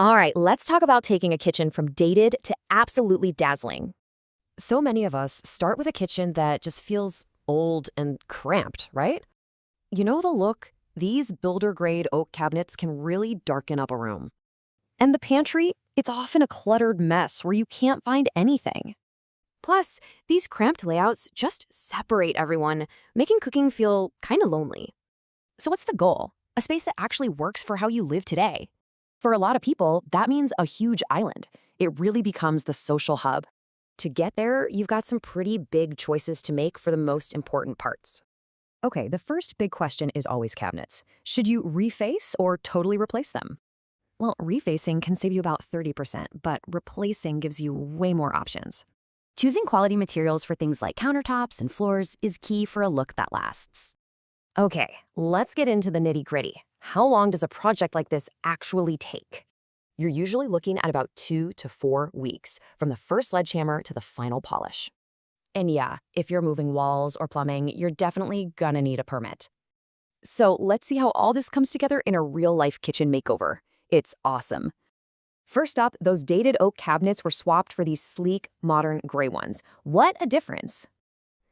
All right, let's talk about taking a kitchen from dated to absolutely dazzling. So many of us start with a kitchen that just feels old and cramped, right? You know the look? These builder-grade oak cabinets can really darken up a room. And the pantry, it's often a cluttered mess where you can't find anything. Plus, these cramped layouts just separate everyone, making cooking feel kind of lonely. So what's the goal? A space that actually works for how you live today. For a lot of people, that means a huge island. It really becomes the social hub. To get there, you've got some pretty big choices to make for the most important parts. Okay, the first big question is always cabinets. Should you reface or totally replace them? Well, refacing can save you about 30%, but replacing gives you way more options. Choosing quality materials for things like countertops and floors is key for a look that lasts. Okay, let's get into the nitty-gritty. How long does a project like this actually take? You're usually looking at about 2 to 4 weeks, from the first sledgehammer to the final polish. And yeah, if you're moving walls or plumbing, you're definitely gonna need a permit. So let's see how all this comes together in a real-life kitchen makeover. It's awesome. First up, those dated oak cabinets were swapped for these sleek, modern gray ones. What a difference!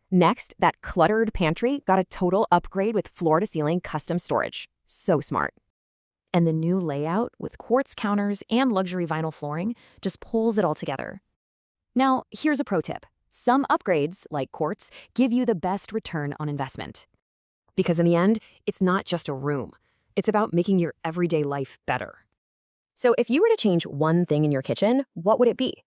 Next, that cluttered pantry got a total upgrade with floor-to-ceiling custom storage. So smart. And the new layout with quartz counters and luxury vinyl flooring just pulls it all together. Now, here's a pro tip. Some upgrades, like quartz, give you the best return on investment. Because in the end, it's not just a room. It's about making your everyday life better. So if you were to change one thing in your kitchen, what would it be?